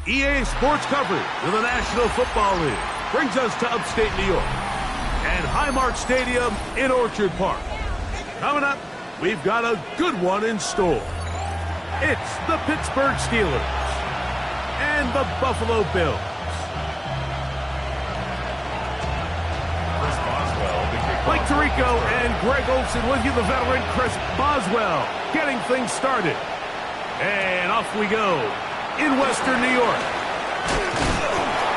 EA Sports coverage of the National Football League brings us to upstate New York and Highmark Stadium in Orchard Park. Coming up, we've got a good one in store. It's the Pittsburgh Steelers and the Buffalo Bills. Mike Tirico and Greg Olsen with you, the veteran Chris Boswell, getting things started. And off we go in Western New York.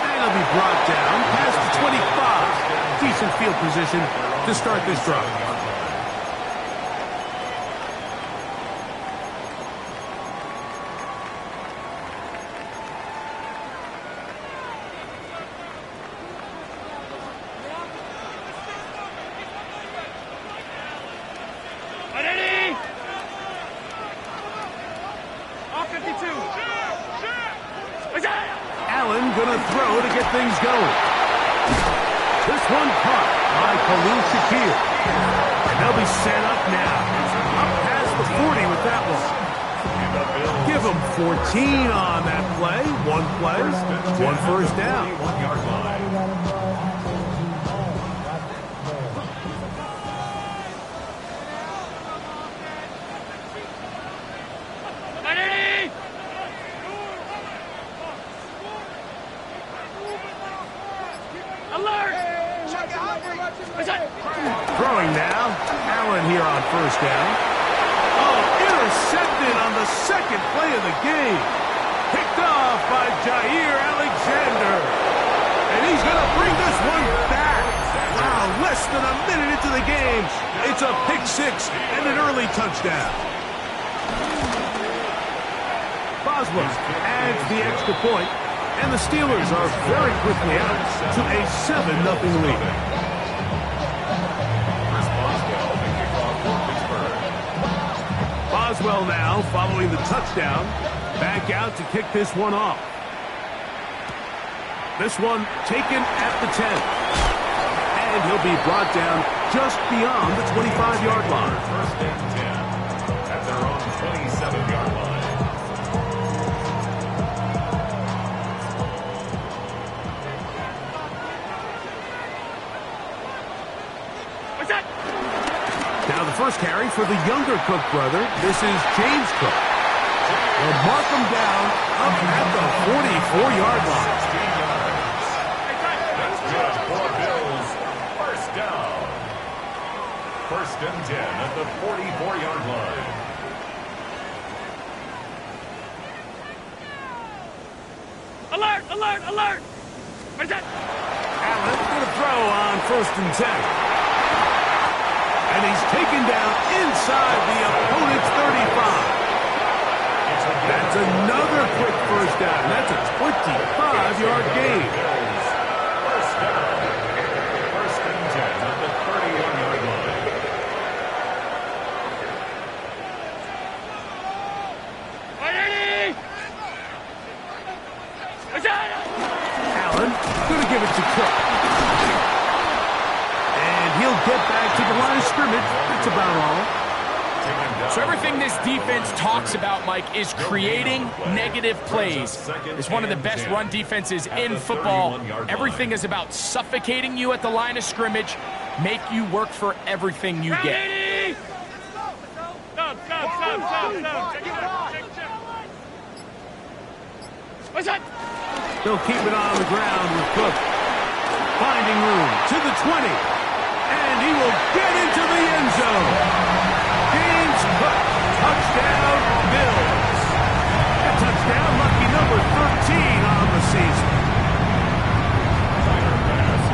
And it'll be brought down past the 25. Decent field position to start this drive. Allen gonna throw to get things going. This one caught by Khalil Shakir. And they'll be set up now. Up past the 40 with that one. Give them 14 on that play. One play, one first down. 1 yard line. Throwing now. Allen here on first down. Oh, intercepted on the second play of the game. Picked off by Jair Alexander. And he's going to bring this one back. Wow, less than a minute into the game. It's a pick six and an early touchdown. Boswell adds the extra point, and the Steelers are very quickly out to a 7-0 lead. Boswell now following the touchdown. Back out to kick this one off. This one taken at the 10. And he'll be brought down just beyond the 25-yard line. First and 10 at their own 27-yard line. Now the first carry for the younger Cook brother. This is James Cook. They'll mark him down up at the 44-yard line. That's good for Bills. First down. First and 10 at the 44-yard line. Alert! Alert! Alert! What is that? Allen going to throw on first and 10. And he's taken down inside the opponent's 35. That's another quick first down. That's a 25-yard gain. First down. First and 10 at the 31-yard line. Allen going to give it to Cook. He'll get back to the line of scrimmage. That's about all. So everything this defense talks about, Mike, is creating negative plays. It's one of the best run defenses in football. Everything is about suffocating you at the line of scrimmage, make you work for everything you get. What's that? They'll keep it on the ground with Cook. Finding room to the 20. And he will get into the end zone. James Cook, touchdown, Bills. A touchdown, lucky number 13 on the season.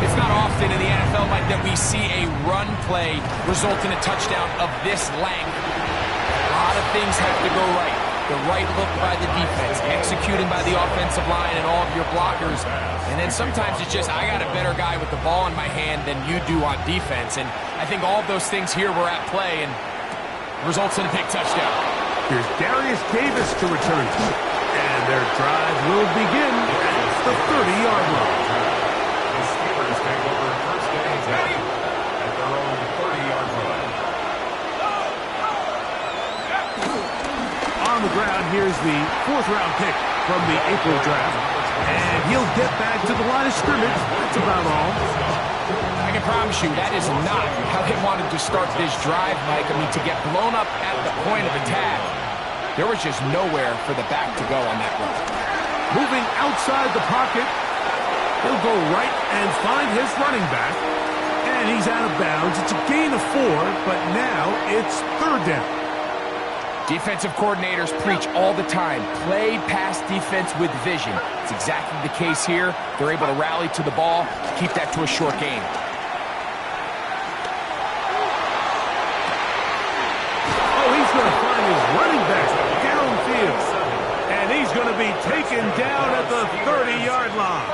It's not often in the NFL, Mike, that we see a run play result in a touchdown of this length. A lot of things have to go right. The right look by the defense, executing by the offensive line and all of your blockers. And then sometimes it's just, I got a better guy with the ball in my hand than you do on defense. And I think all of those things here were at play and results in a big touchdown. Here's Darius Davis to return to. And their drive will begin at the 30-yard line. The Steelers take over first and 10 at their own 30-yard line. On the ground, here's is the 4th-round pick from the April draft. And he'll get back to the line of scrimmage. That's about all. I can promise you that is not how they wanted to start this drive, Mike. I mean, to get blown up at the point of attack, there was just nowhere for the back to go on that run. Moving outside the pocket, he'll go right and find his running back. And he's out of bounds. It's a gain of 4, but now it's 3rd down. Defensive coordinators preach all the time, play pass defense with vision. It's exactly the case here. They're able to rally to the ball, keep that to a short gain. Oh, he's going to find his running back downfield. And he's going to be taken down at the 30-yard line.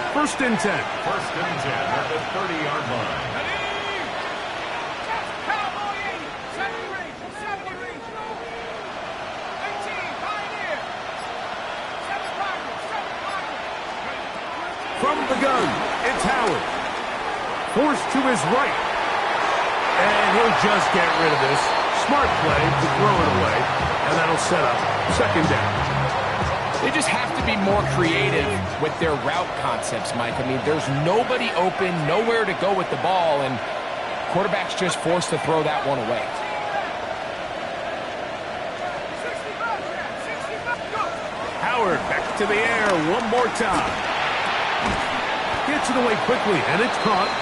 First and 10. First and 10 at the 30-yard line. From the gun, it's Howard. Forced to his right. And he'll just get rid of this. Smart play to throw it away. And that'll set up 2nd down. They just have to be more creative with their route concepts, Mike. I mean, there's nobody open, nowhere to go with the ball, and quarterback's just forced to throw that one away. Howard back to the air one more time. Gets it away quickly, and it's caught.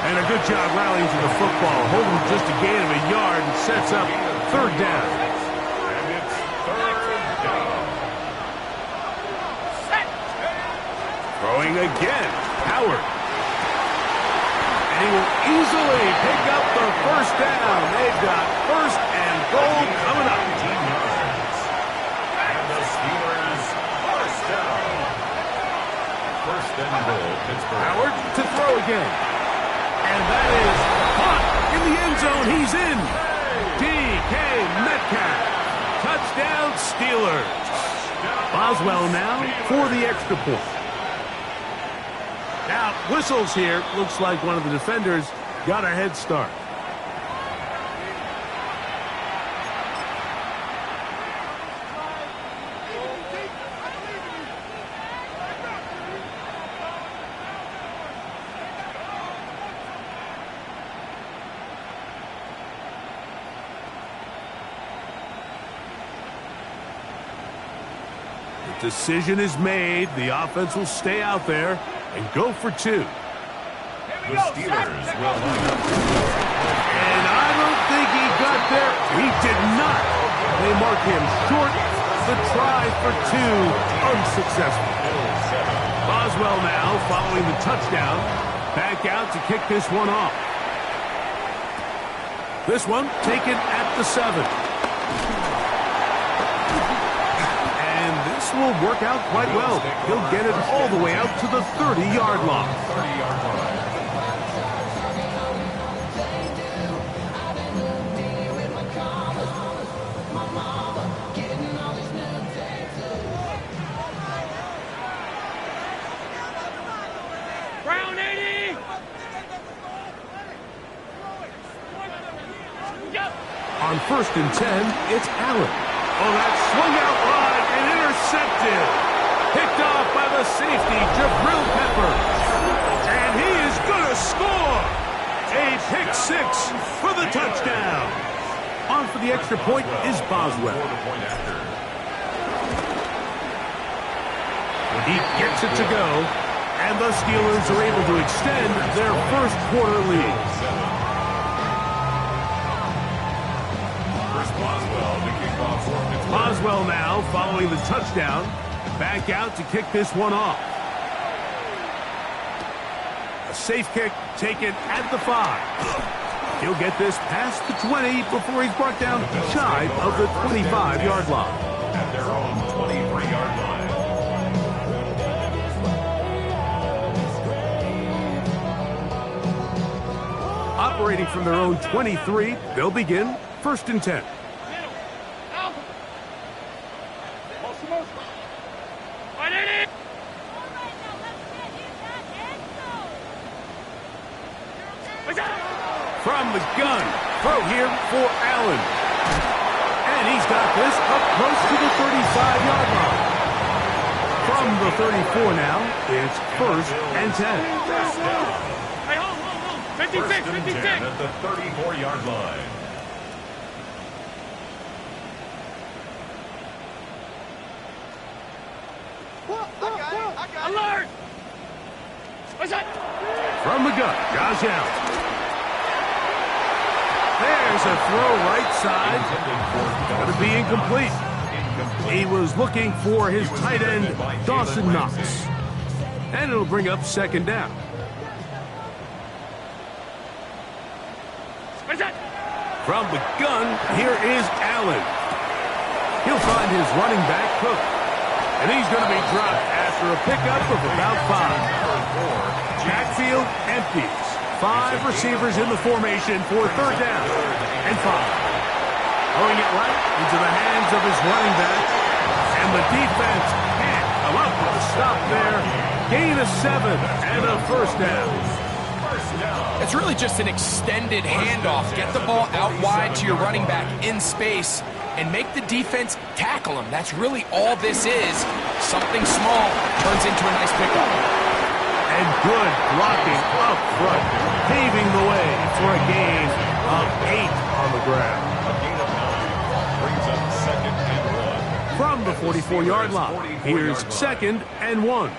And a good job rallying to the football, holding just a gain of a yard and sets up 3rd down. And it's 3rd down. Throwing again, Howard. And he will easily pick up the 1st down. They've got 1st and goal coming up. 19 yards. And the Steelers 1st down. 1st and goal, Pittsburgh. Howard to throw again. And that is caught in the end zone. He's in. DK Metcalf. Touchdown, Steelers. Boswell now for the extra point. Now, whistles here. Looks like one of the defenders got a head start. The decision is made. The offense will stay out there and go for 2. The Steelers will line up. And I don't think he got there. He did not. They mark him short. The try for 2 unsuccessful. Boswell now following the touchdown. Back out to kick this one off. This one taken at the 7. This will work out quite well. He'll get it all the way out to the 30-yard line. 30-yard line. Brown 80! On 1st and 10, it's Allen. Oh, that swung out wide and intercepted. Picked off by the safety, Jabril Peppers. And he is going to score. A pick 6 for the touchdown. On for the extra point is Boswell. He gets it to go, and the Steelers are able to extend their 1st quarter lead. Boswell now following the touchdown. Back out to kick this one off. A safe kick taken at the 5. He'll get this past the 20 before he's brought down shy of the 25-yard line. At their own 23-yard line. Operating from their own 23, they'll begin 1st and 10. From the gun, throw here for Allen. And he's got this up close to the 35-yard line. From the 34 now, it's 1st and 10. Hey, hold. 56, First and 56. 10 at the 34-yard line. Alert! What's that? From the gun, Josh Allen. There's a throw right side. Going to be incomplete. He was looking for his tight end, Dawson Knox. And it'll bring up 2nd down. What's that? From the gun, here is Allen. He'll find his running back, Cook. And he's going to be dropped after a pickup of about 5. Backfield empties. 5 receivers in the formation for 3rd down and 5. Throwing it right into the hands of his running back. And the defense can't come up with a stop there. Gain of 7 and a 1st down. It's really just an extended handoff. Get the ball out wide to your running back in space and make the defense tackle him. That's really all this is. Something small turns into a nice pickup. And good blocking up front, paving the way for a gain of 8 on the ground. A gain of 9 brings up 2nd and 1. From the 44-yard line, here's 2nd and 1.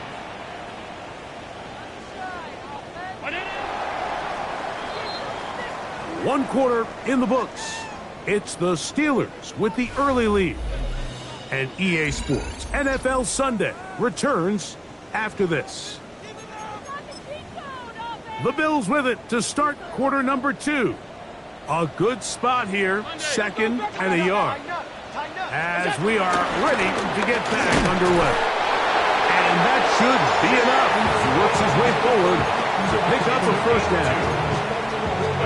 One quarter in the books. It's the Steelers with the early lead. And EA Sports NFL Sunday returns after this. The Bills with it to start quarter number 2. A good spot here, 2nd and a yard. As we are ready to get back underway. And that should be enough. He works his way forward to pick up a 1st down.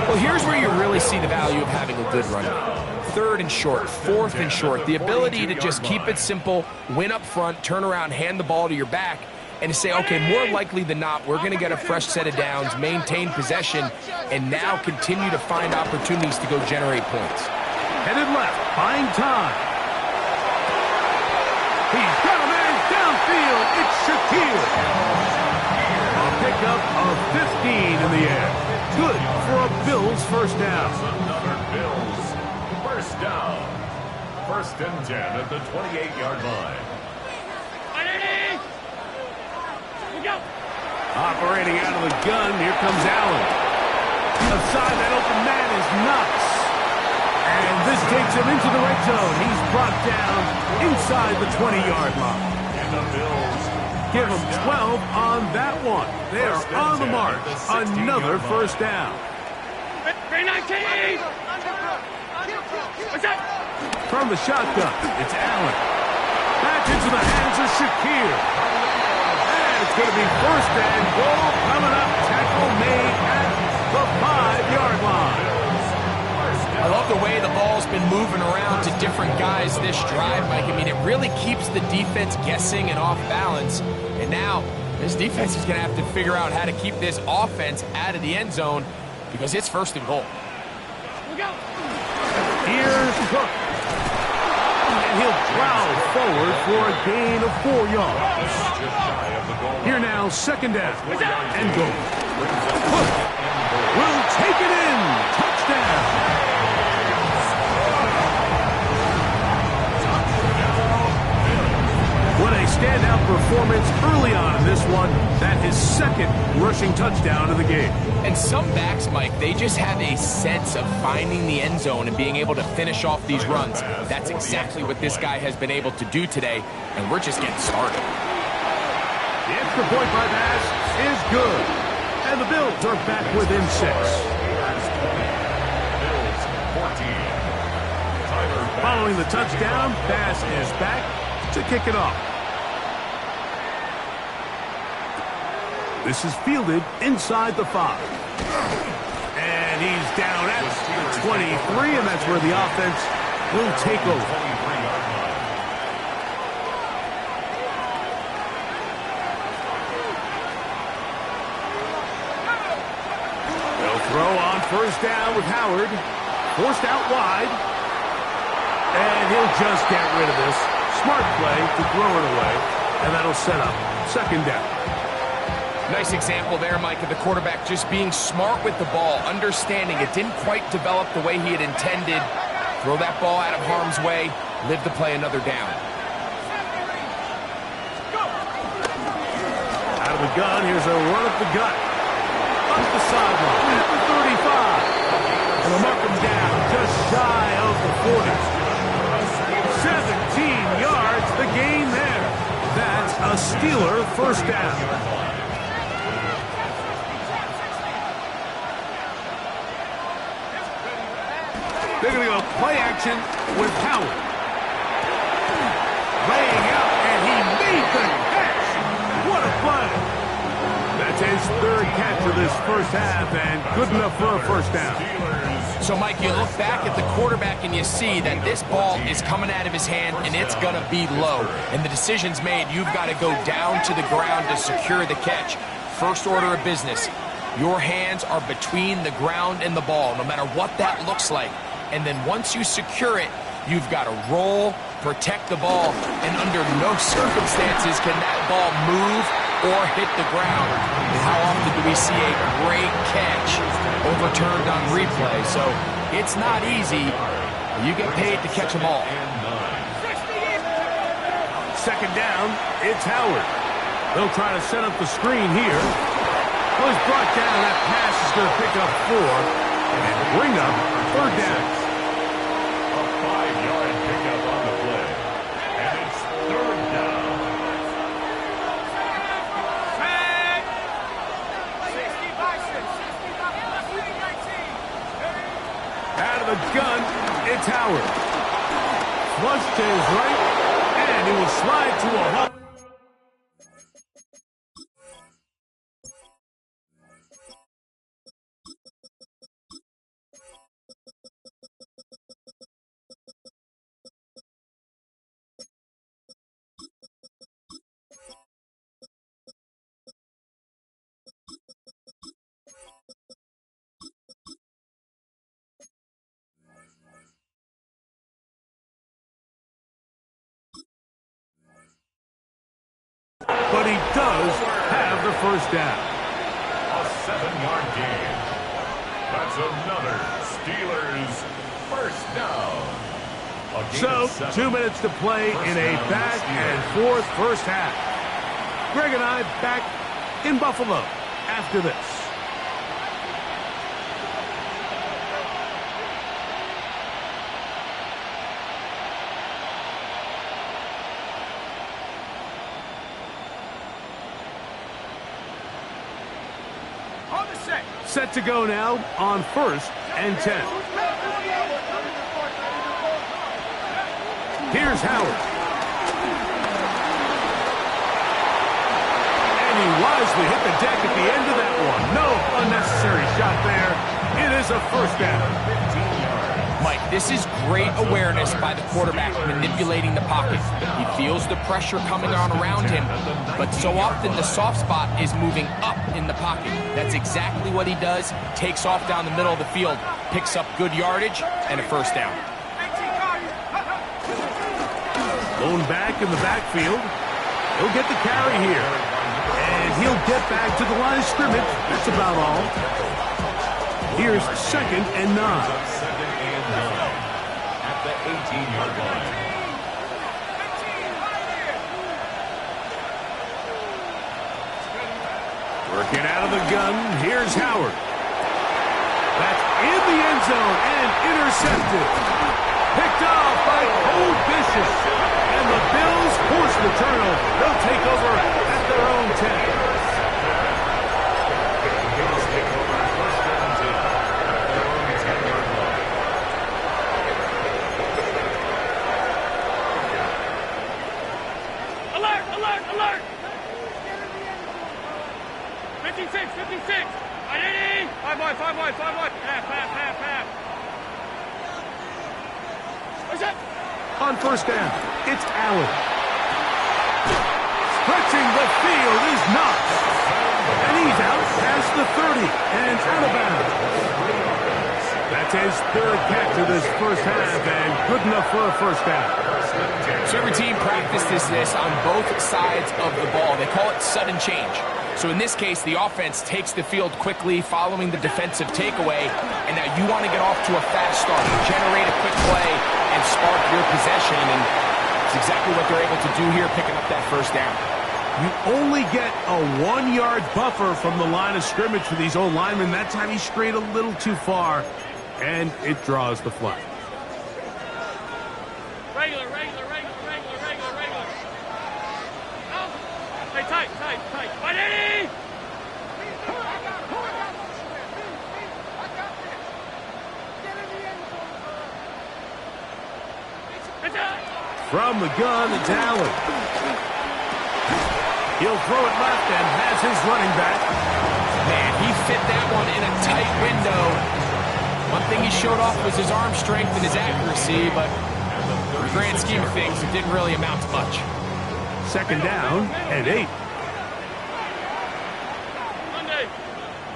Well, here's where you really see the value of having a good running back. 3rd and short, 4th and short. The ability to just keep it simple, win up front, turn around, hand the ball to your back, and to say, okay, more likely than not, we're going to get a fresh set of downs, maintain possession, and now continue to find opportunities to go generate points. Headed left, buying time. He's got a man downfield. It's Shakir. A pickup of 15 in the air. Good for a Bills 1st down. Another Bills 1st down. 1st and 10 at the 28-yard line. Operating out of the gun, here comes Allen. Aside that open man is Knox. And this takes him into the red zone. He's brought down inside the 20-yard line. And the Bills Give him 12 on that one. They are on the mark. Another 1st down. 19! What's that? From the shotgun, it's Allen. Back into the hands of Shakir. And it's going to be 1st and goal coming up. Tackle made at the 5-yard line. I love the way the ball's been moving around to different guys this drive, Mike. I mean, it really keeps the defense guessing and off balance. And now, this defense is going to have to figure out how to keep this offense out of the end zone because it's 1st and goal. Here's Cook. And he'll plow forward for a gain of 4 yards. Here now, 2nd down and goal. Cook will take it in. Touchdown. What a standout performance early on in this one. That his 2nd rushing touchdown of the game. And some backs, Mike, they just have a sense of finding the end zone and being able to finish off these runs. That's exactly what this guy has been able to do today, and we're just getting started. The extra point by pass is good. And the Bills are back within 6. Following the touchdown, pass is back to kick it off. This is fielded inside the 5. And he's down at the 23, and that's where the offense will take over. They'll throw on 1st down with Howard. Forced out wide. And he'll just get rid of this. Smart play to throw it away, and that'll set up second down. Nice example there, Mike, of the quarterback just being smart with the ball, understanding it didn't quite develop the way he had intended. Throw that ball out of harm's way, live to play another down. Out of the gun, here's a run at the gut. Up the sideline, at the 35. And they'll mark him down just shy of the 40. 17 yards, the gain there. That's a Steeler first down. They're going to go play action with Howard. Laying out, and he made the catch. What a play. That's his third catch of this first half, and good enough for a first down. So, Mike, you look back at the quarterback and you see that this ball is coming out of his hand and it's going to be low. And the decision's made. You've got to go down to the ground to secure the catch. First order of business. Your hands are between the ground and the ball, no matter what that looks like. And then once you secure it, you've got to roll, protect the ball, and under no circumstances can that ball move or hit the ground. And how often do we see a great catch overturned on replay? So it's not easy. You get paid to catch them all. Second down, it's Howard. They'll try to set up the screen here. Well, he's brought down. That pass is going to pick up 4 and bring up third down. A 5-yard pickup on the play. And it's third down. Out of the gun, it's Howard. Flush to his right, and he will slide to a halt. But he does have the first down. A 7-yard gain. That's another Steelers first down. So, 2 minutes to play in a back-and-forth first half. Greg and I back in Buffalo after this. Set to go now on 1st and 10. Here's Howard. And he wisely hit the deck at the end of that one. No unnecessary shot there. It is a first down. Mike, this is great awareness by the quarterback manipulating the pocket. He feels the pressure coming on around him, but so often the soft spot is moving up in the pocket. That's exactly what he does. Takes off down the middle of the field, picks up good yardage, and a first down. Lone back in the backfield. He'll get the carry here. And he'll get back to the line of scrimmage. That's about all. Here's 2nd and 9. At the 18-yard line. Working out of the gun, here's Howard. That's in the end zone and intercepted. Picked off by Cole Bishop. And the Bills force the turnover. They'll take over at their own 10. Alert! 56! Identity! 5 wide! Half! What's that? On first down, it's Allen. Stretching the field is Knox. And he's out past the 30 and out of bounds. That's his his third catch of this first half, and good enough for a first down. So every team practices this on both sides of the ball. They call it sudden change. So in this case, the offense takes the field quickly following the defensive takeaway, and now you want to get off to a fast start, generate a quick play, and spark your possession, and it's exactly what they're able to do here, picking up that first down. You only get a 1-yard buffer from the line of scrimmage for these old linemen. That time he strayed a little too far, and it draws the flag. Regular. Oh. Hey, tight. Fight Eddie! From the gun, it's Allen. He'll throw it left and has his running back. Man, he fit that one in a tight window. One thing he showed off was his arm strength and his accuracy, but in the grand scheme of things, it didn't really amount to much. Second down and 8. Monday,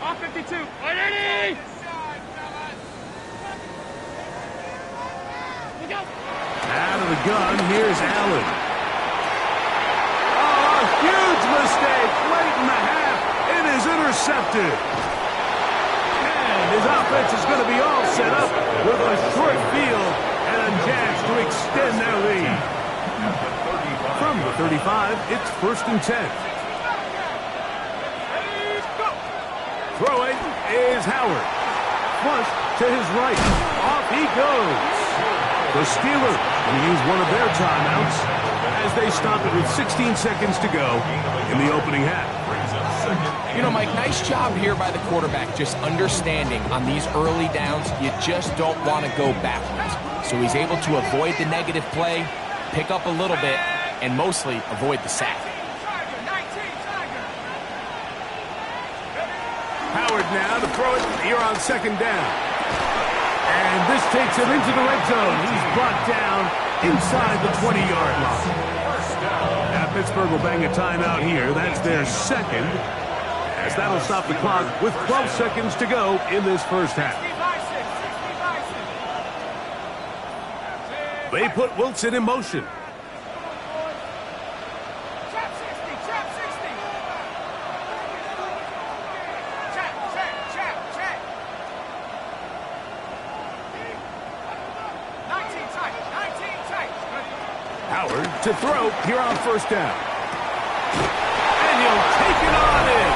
off 52. Fight Eddie! Look out! Out of the gun, here's Allen. Oh, a huge mistake late in the half. It is intercepted. And his offense is going to be all set up with a short field and a chance to extend their lead. From the 35, it's 1st and 10. Throwing is Howard. Flush to his right. Off he goes. The Steelers will use one of their timeouts as they stop it with 16 seconds to go in the opening half. You know, Mike, nice job here by the quarterback, just understanding on these early downs, you just don't want to go backwards. So he's able to avoid the negative play, pick up a little bit, and mostly avoid the sack. Howard now to throw it here on 2nd down. And this takes him into the red zone. He's brought down inside the 20-yard line. Now Pittsburgh will bang a timeout here. That's their second, as that'll stop the clock with 12 seconds to go in this first half. They put Wilson in motion. Howard to throw here on 1st down. And he'll take it on in.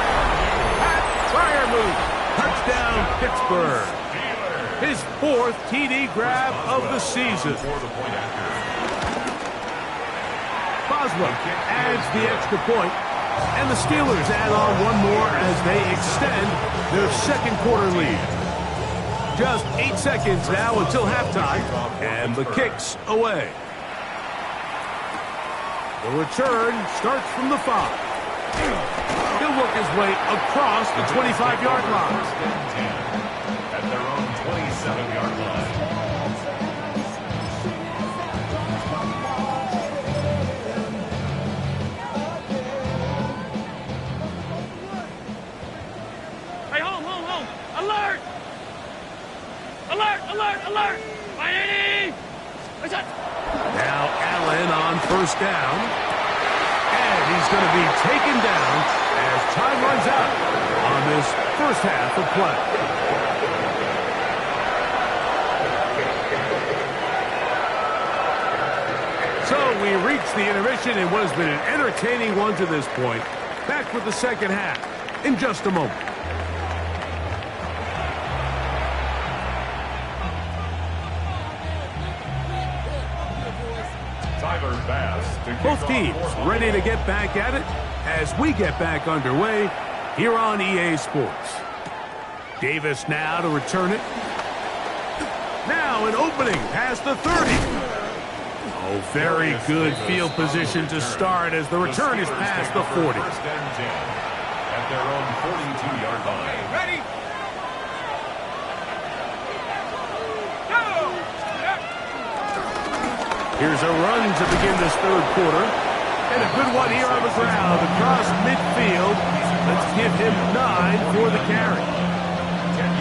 Pat Freiermuth. Touchdown, Pittsburgh. His 4th TD grab of the season. Boswell adds the extra point, and the Steelers add on one more as they extend their 2nd quarter lead. Just 8 seconds now until halftime, and the kick's away. The return starts from the 5. He'll work his way across the 25-yard line. At their own 27-yard line. Hey, home. Alert! Alert! Fight Eddie! What's that? Now Allen on 1st down. And he's going to be taken down as time runs out on this first half of play. So we reach the intermission in what has been an entertaining one to this point. Back with the second half in just a moment. Both teams ready to get back at it as we get back underway here on EA Sports. Davis now to return it. Now an opening past the 30. Oh, very good field position to start as the return is past the 40. At their own 42-yard line. Ready? Here's a run to begin this 3rd quarter. And a good one here on the ground across midfield. Let's give him 9 for the carry.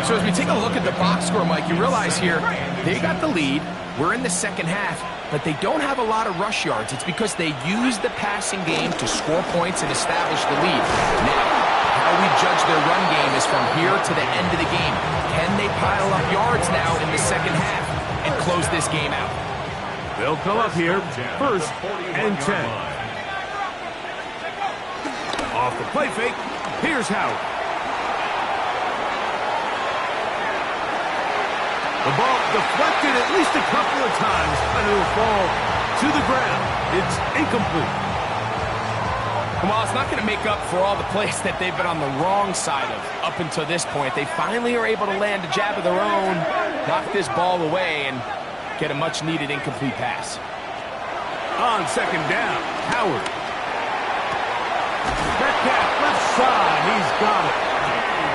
So as we take a look at the box score, Mike, you realize here, they got the lead. We're in the second half, but they don't have a lot of rush yards. It's because they use the passing game to score points and establish the lead. Now, how we judge their run game is from here to the end of the game. Can they pile up yards now in the second half and close this game out? They'll come up here, 1st and 10. Off the play fake, here's Howard. The ball deflected at least a couple of times, and it will fall to the ground. It's incomplete. Well, it's not going to make up for all the plays that they've been on the wrong side of up until this point. They finally are able to land a jab of their own, knock this ball away, and get a much-needed incomplete pass. On 2nd down, Howard. Metcalf, left side, he's got it.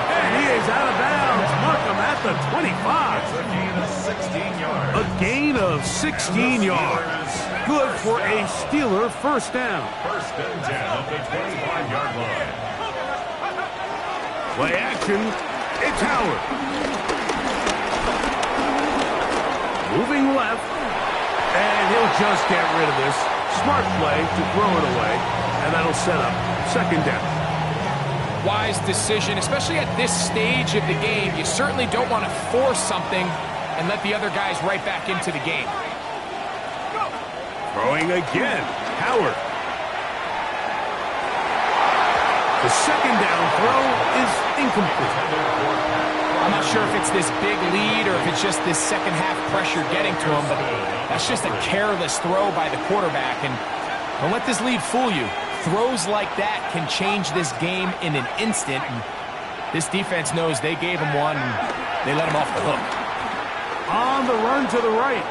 And he is out of bounds. Mark him at the 25. A gain of 16 yards. A gain of 16 yards. Good for a Steeler 1st down. 1st and 10 at the 25-yard line. Play action. It's Howard. Moving left. And he'll just get rid of this. Smart play to throw it away. And that'll set up 2nd down. Wise decision, especially at this stage of the game. You certainly don't want to force something and let the other guys right back into the game. Throwing again. Howard. The 2nd down throw is incomplete. I'm not sure if it's this big lead or if it's just this second half pressure getting to him, but that's just a careless throw by the quarterback. And don't let this lead fool you. Throws like that can change this game in an instant. And this defense knows they gave him one, and they let him off the hook. On the run to the right.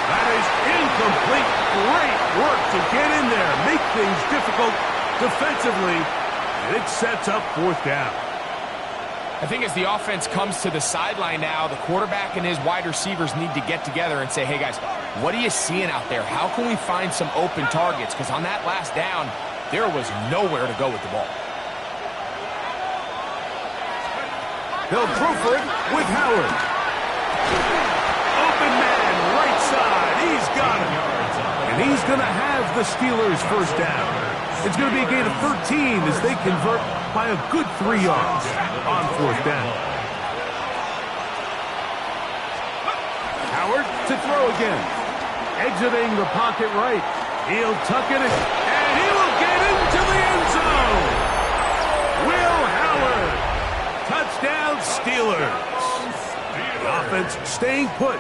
That is incomplete. Great work to get in there. Make things difficult defensively. And it sets up 4th down. I think as the offense comes to the sideline now, the quarterback and his wide receivers need to get together and say, hey, guys, what are you seeing out there? How can we find some open targets? Because on that last down, there was nowhere to go with the ball. They'll throw for it with Howard. Open man, right side. He's got it. And he's going to have the Steelers' 1st down. It's going to be a gain of 13 as they convert by a good 3 yards on 4th down. Howard to throw again. Exiting the pocket right. He'll tuck it in, and he will get into the end zone. Will Howard. Touchdown Steelers. The offense staying put.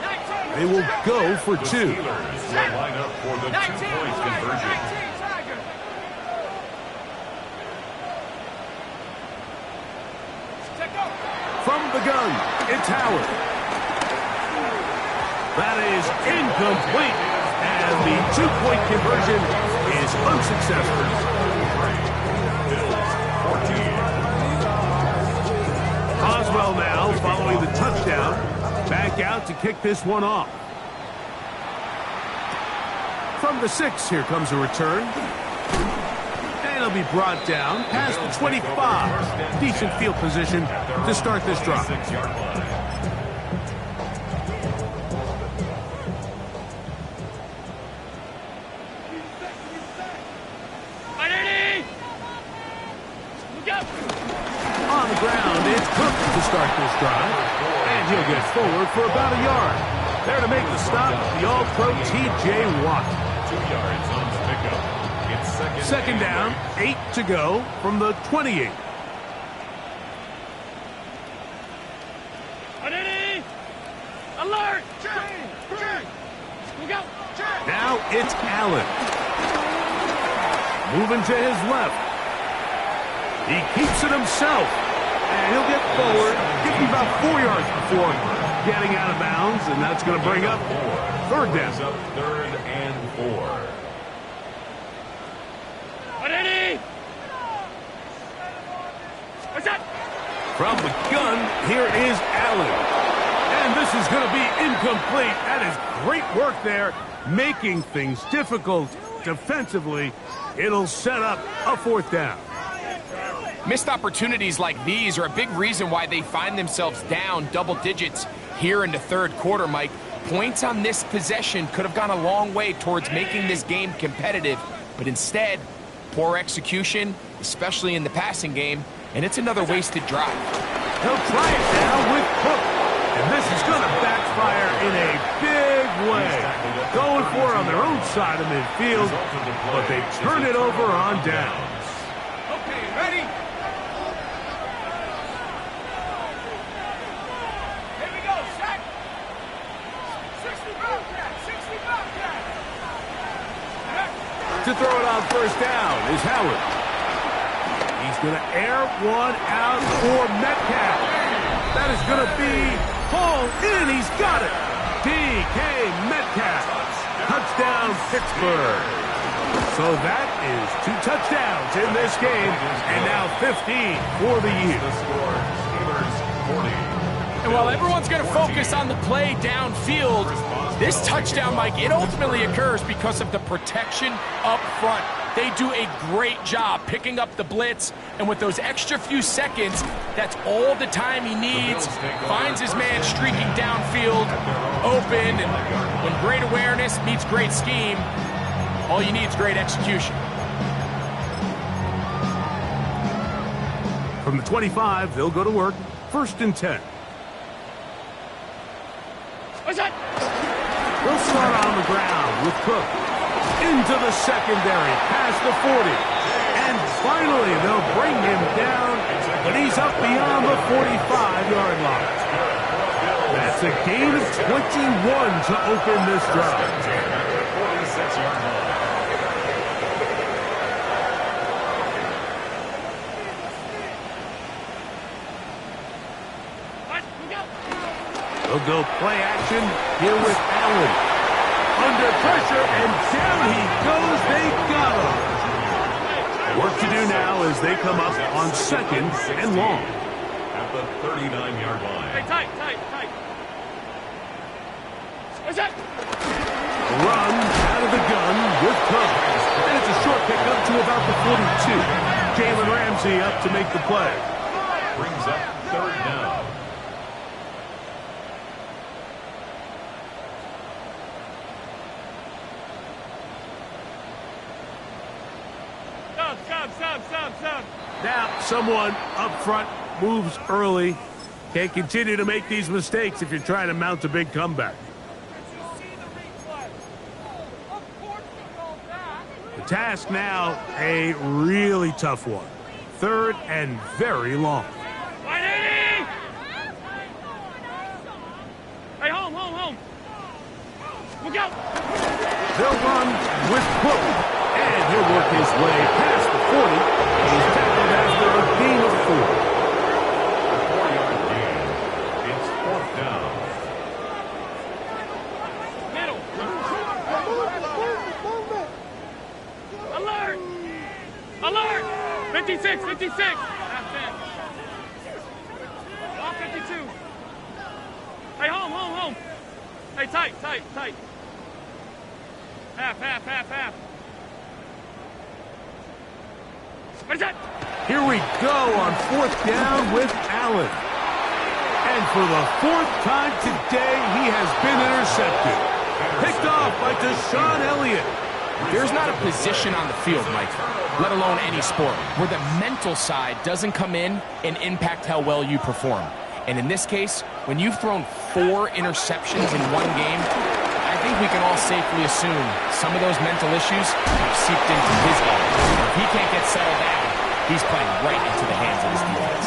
They will go for 2. Steelers will line up for the 2-point conversion. From the gun, it's Howard. That is incomplete. And the 2-point conversion is unsuccessful. Oswell now following the touchdown. Back out to kick this one off. From the 6, here comes a return. And he'll be brought down past the 25. Decent field position to start this drive. On the ground, it's Cook to start this drive. And he'll get forward for about a yard. There to make the stop, the All-Pro T.J. Watt. 2 yards on the pickup. It's 2nd down, 8 to go from the 28. Alert! Now it's Allen. Moving to his left. He keeps it himself. And he'll get forward. Give him about 4 yards before getting out of bounds. And that's going to bring up 3rd down. 3rd and 4. What's that? From the gun, here is Allen. And this is going to be incomplete. That is great work there, making things difficult defensively. It'll set up a 4th down. Missed opportunities like these are a big reason why they find themselves down double digits here in the third quarter, Mike. Points on this possession could have gone a long way towards making this game competitive, but instead, poor execution, especially in the passing game, and it's another wasted drive. He'll try it now with Cook, and this is going to backfire in a big way. Going for it on their own side of midfield, but they turn it over on downs. Okay, ready? Here we go, set. 60 Bobcat, 60 Bobcat. To throw it on first down is Howard. He's going to air one out for Metcalf. That is going to be hauled in. He's got it. DK Metcalf. Touchdown, Pittsburgh. So that is 2 touchdowns in this game, and now 15 for the year. The score, Steelers 40. And while everyone's going to focus on the play downfield, this touchdown, Mike, it ultimately occurs because of the protection up front. They do a great job picking up the blitz, and with those extra few seconds, that's all the time he needs. Finds his man streaking downfield, open, and when great awareness meets great scheme, all you need is great execution. From the 25, they'll go to work. 1st and 10. What's that? They'll start on the ground with Cook. Into the secondary, past the 40. And finally, they'll bring him down, but he's up beyond the 45-yard line. That's a gain of 21 to open this drive. 46-yard line. They'll go play action here with Allen. Under pressure, and down he goes. They got him. Work to do now as they come up on 2nd and long. At the 39-yard line. Hey, tight. What's that? Run out of the gun with Cook. And it's a short pickup to about the 42. Jalen Ramsey up to make the play. Brings up 3rd down. Stop. Now, someone up front moves early. Can't continue to make these mistakes if you're trying to mount a big comeback. The task now, a really tough one. 3rd and very long. 180! Hey, home. Look out! They'll run with Cook. And he'll work his way past the 40. He's tackled after a gain of 4. 4-yard gain. It's 4th down. Middle. Alert! 56. Off 52. Hey, home. Hey, tight. Half. What is that? Here we go on 4th down with Allen. And for the 4th time today, he has been intercepted. Picked off by Deshaun Elliott. There's not a position on the field, Mike, let alone any sport, where the mental side doesn't come in and impact how well you perform. And in this case, when you've thrown 4 interceptions in one game, I think we can all safely assume some of those mental issues have seeped into his game. If he can't get settled down, he's playing right into the hands of his defense.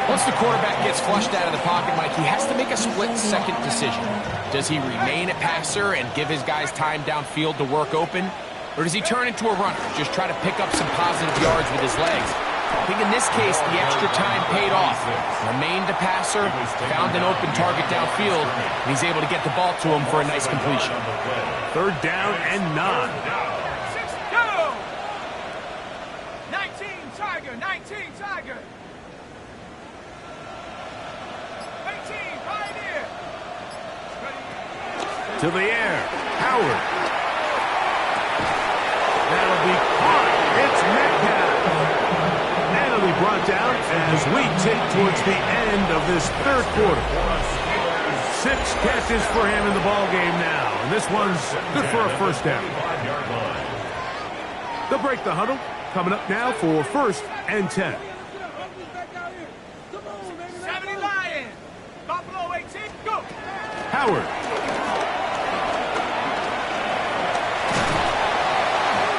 Once the quarterback gets flushed out of the pocket, Mike, he has to make a split-second decision. Does he remain a passer and give his guys time downfield to work open? Or does he turn into a runner, just try to pick up some positive yards with his legs? I think in this case, the extra time paid off. Remained a passer, found an open target downfield, and he's able to get the ball to him for a nice completion. 3rd down and 9. 19 Tiger. 18 Pioneer. To the air, Howard. That'll be caught. It's Metcalf. And he'll be brought down as we tick towards the end of this third quarter. 6 catches for him in the ball game now, and this one's good for a first down. They'll break the huddle. Coming up now for 1st and 10. 70 Lions. Buffalo 18. Go. Howard.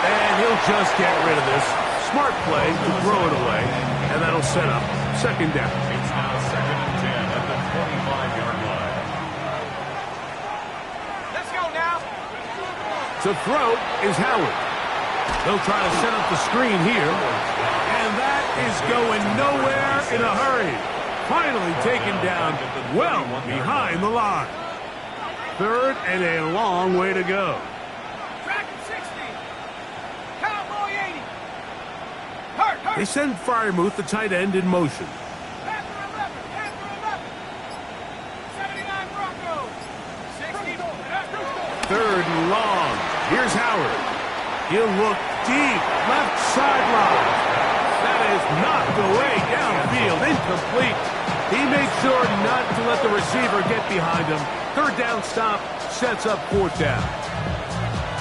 And he'll just get rid of this. Smart play to throw it away, and that'll set up 2nd down. It's now 2nd and 10 at the 25-yard line. Let's go now. To throw is Howard. They'll try to set up the screen here, and that is going nowhere in a hurry. Finally taken down well behind the line. 3rd and a long way to go. Track 60. Cowboy 80. Hurt. They send Freiermuth, the tight end, in motion. Panther 11. Panther 11. 79 Broncos. 60. 3rd and long. Here's Howard. He'll look deep, left sideline. That is knocked away downfield, incomplete. He made sure not to let the receiver get behind him. 3rd down stop sets up 4th down.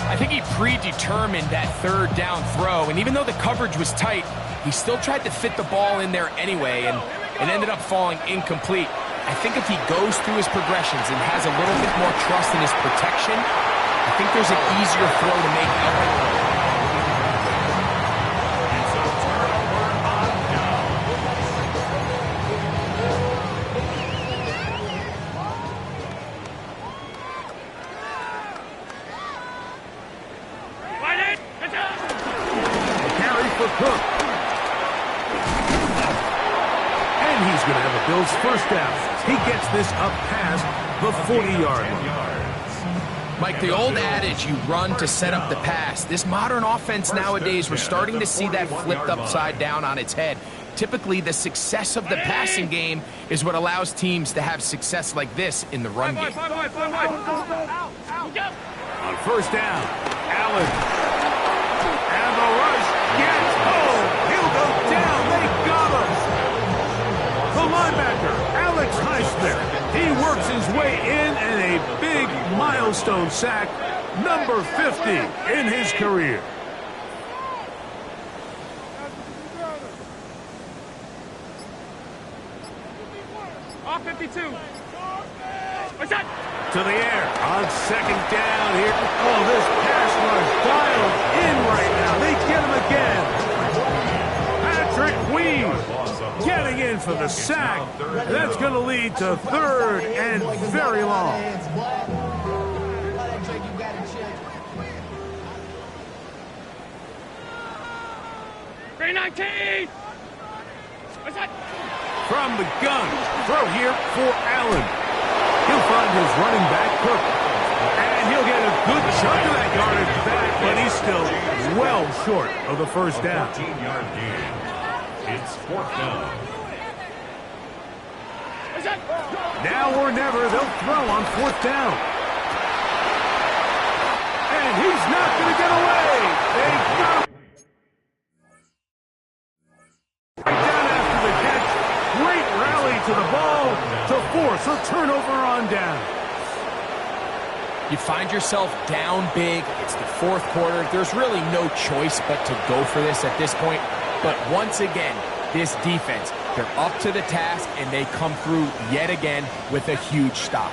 I think he predetermined that 3rd down throw, and even though the coverage was tight, he still tried to fit the ball in there anyway, and it ended up falling incomplete. I think if he goes through his progressions and has a little bit more trust in his protection, I think there's an easier throw to make out. Cook. And he's going to have a Bills 1st down. He gets this up past the 40-yard line. Mike, the old adage, you run to set up the pass. This modern offense nowadays, we're starting to see that flipped upside down on its head. Typically, the success of the passing game is what allows teams to have success like this in the run game. On 1st down, Allen. And the rush gets home. He'll go down. They got him. The linebacker, Alex Highsmith. He works his way in and a big milestone sack, number 50 in his career. Off 52. What's that? To the air on 2nd down here. Oh, this pass rush dialed in right now. They get him again. Patrick Queen getting in for the sack. That's going to lead to 3rd and very long. Green 19. What's that? From the gun, throw here for Allen. He'll find his running back, Cook. And he'll get a good chunk of that yardage back, but he's still well short of the 1st down. 14-yard gain. It's 4th down. Now or never, they'll throw on 4th down. And he's not going to get away. They got him. Down after the catch. Great rally to the ball to force a turnover on down. You find yourself down big. It's the 4th quarter. There's really no choice but to go for this at this point. But once again, this defense, they're up to the task, and they come through yet again with a huge stop.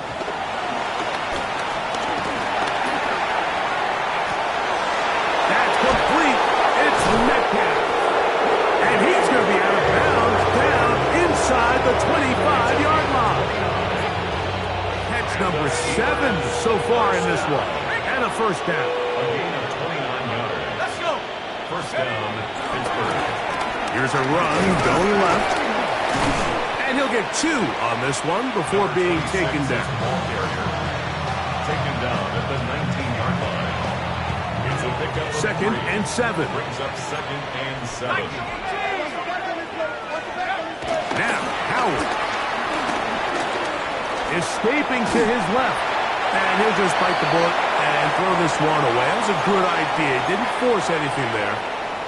That's complete. It's Metcalf. And he's going to be out of bounds down inside the 25-yard line. Catch number 7 so far in this one. And a 1st down. A gain of 29 yards. Let's go. 1st down, Pittsburgh. Here's a run going left. And he'll get 2 on this one before being taken down. Ball carrier. Taken down at the 19-yard line. It's a pickup. 2nd and 7. Brings up 2nd and 7. Now, Howard. Escaping to his left. And he'll just bite the bullet and throw this one away. That was a good idea. Didn't force anything there.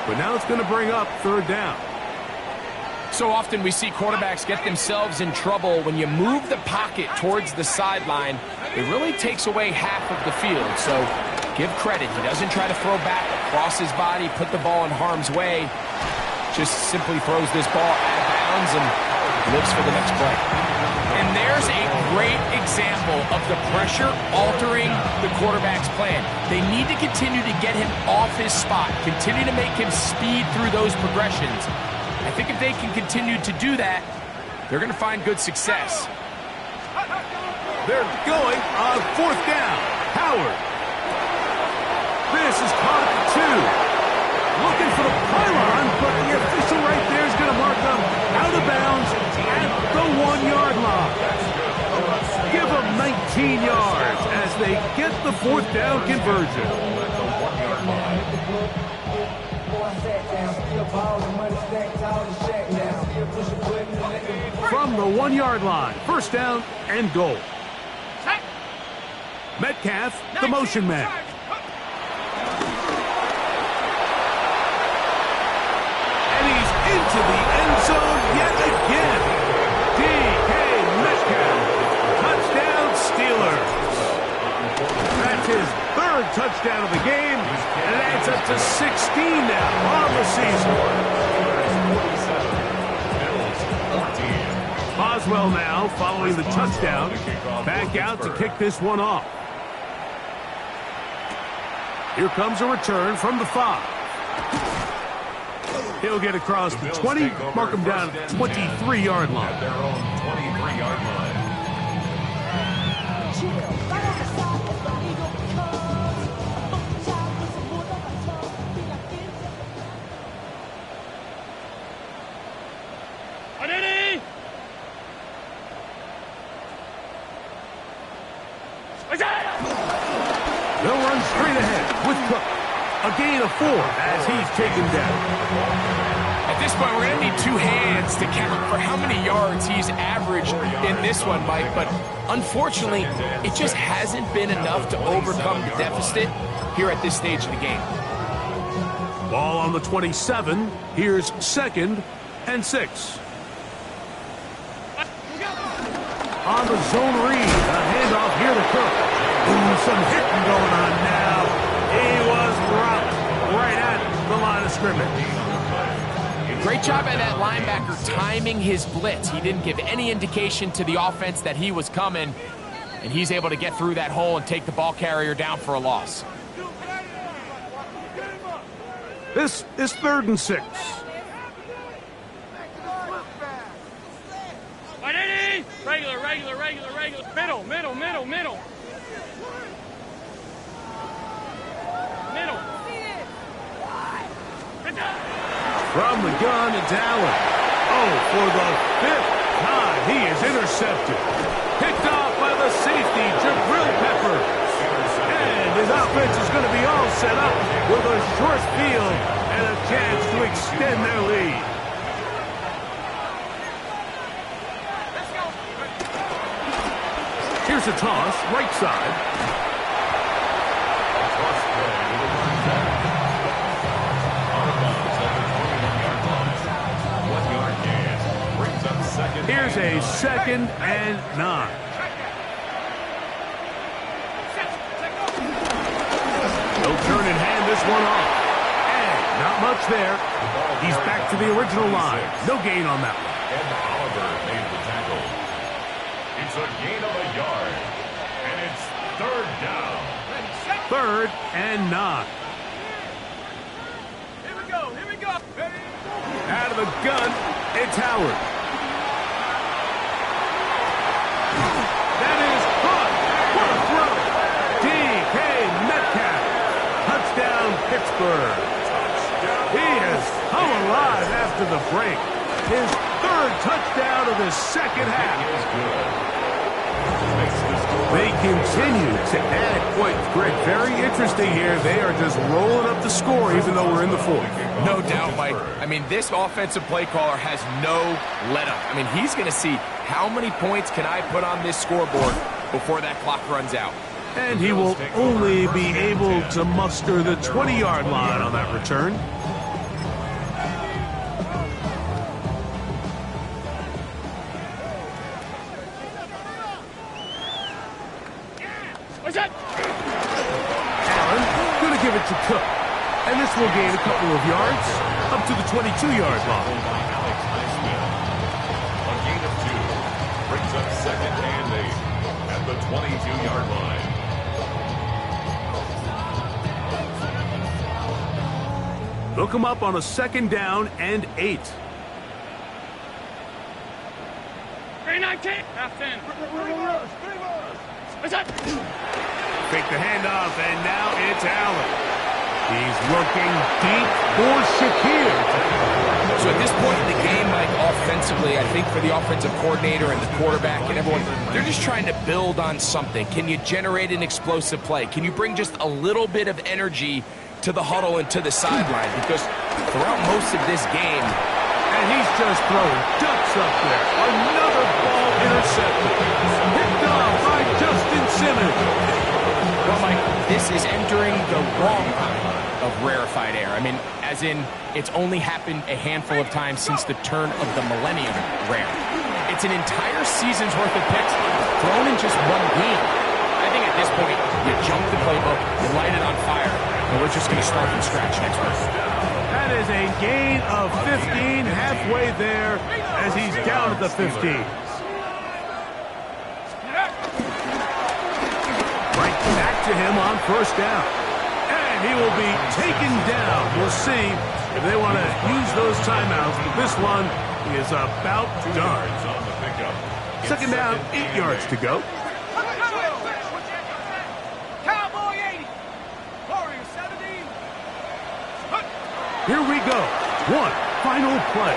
But now it's going to bring up 3rd down. So often we see quarterbacks get themselves in trouble when you move the pocket towards the sideline. It really takes away half of the field. So give credit. He doesn't try to throw back across his body, put the ball in harm's way. Just simply throws this ball out of bounds and looks for the next play. And there's a great example of the pressure altering the quarterback's plan. They need to continue to get him off his spot, continue to make him speed through those progressions. I think if they can continue to do that, they're going to find good success. They're going on 4th down. Howard. This is caught at the 2. Looking for the pylon, but the official right there is going to mark them out of bounds at the 1-yard line. Give them 19 yards as they get the 4th down conversion. From the 1-yard line, 1st down and goal. Metcalf, the motion man. And he's into the end zone yet again. D.K. Metcalf, touchdown Steelers. That's his 3rd touchdown of the game, and it adds up to 16 now on the season. Boswell now following the touchdown, back out to kick this one off. Here comes a return from the 5. He'll get across the 20, mark him down at the 23-yard line. At their own 23-yard line. They'll run straight ahead with Cook. A gain of 4 as he's taken down. At this point, we're going to need 2 hands to count for how many yards he's averaged in this one, Mike. But unfortunately, it just hasn't been enough to overcome the deficit here at this stage of the game. Ball on the 27. Here's 2nd and 6. On the zone read, a handoff here to Cook. Ooh, some hitting going on now. He was rocked right at the line of scrimmage. Great job by that linebacker timing his blitz. He didn't give any indication to the offense that he was coming, and he's able to get through that hole and take the ball carrier down for a loss. This is 3rd and 6. Regular. Middle. From the gun, it's Allen. Oh, for the 5th time, he is intercepted. Picked off by the safety, Jabril Peppers. And his offense is going to be all set up with a short field and a chance to extend their lead. Here's a toss, right side. Here's a 2nd and 9. No turn in hand this one off. And not much there. He's back to the original line. No gain on that one. And Oliver made the tackle. It's a gain of a yard. And it's 3rd down. 3rd and 9. Here we go. Out of the gun, it's Howard. That is caught. What a throw. D.K. Metcalf. Touchdown, Pittsburgh. He has come alive after the break. His 3rd touchdown of the 2nd half. They continue to add points. Greg, very interesting here. They are just rolling up the score even though we're in the 4th. No doubt, Mike. I mean, this offensive play caller has no let-up. I mean, he's going to see how many points can I put on this scoreboard before that clock runs out. And he will only be able to muster the 20-yard line on that return. Allen going to give it to Cook. And this will gain a couple of yards up to the 22-yard line. Alex Highsmith. A gain of 2 brings up second and 8 at the 22-yard line. Look him up on a second down and 8. 319. Half 10. Fake the handoff, and now it's Allen. He's looking deep for Shakir. So at this point in the game, Mike, offensively, I think for the offensive coordinator and the quarterback and everyone, they're just trying to build on something. Can you generate an explosive play? Can you bring just a little bit of energy to the huddle and to the sideline? Because throughout most of this game, And he's just throwing ducks up there. Another ball intercepted. Picked off by Justin Simmons. well, Mike, this is entering the wrong kind of rarefied air. I mean, as in, it's only happened a handful of times since the turn of the millennium rare. It's an entire season's worth of picks thrown in just one game. I think at this point, you jump the playbook, you light it on fire, and we're just going to start from scratch next week. That is a gain of 15, halfway there as he's down at the 15. Right back to him on first down. And he will be taken down. We'll see if they want to use those timeouts. But this one is about done. On the pickup. Second down, 8 yards to go. Cowboy 80. Warrior 70. Here we go. One final play.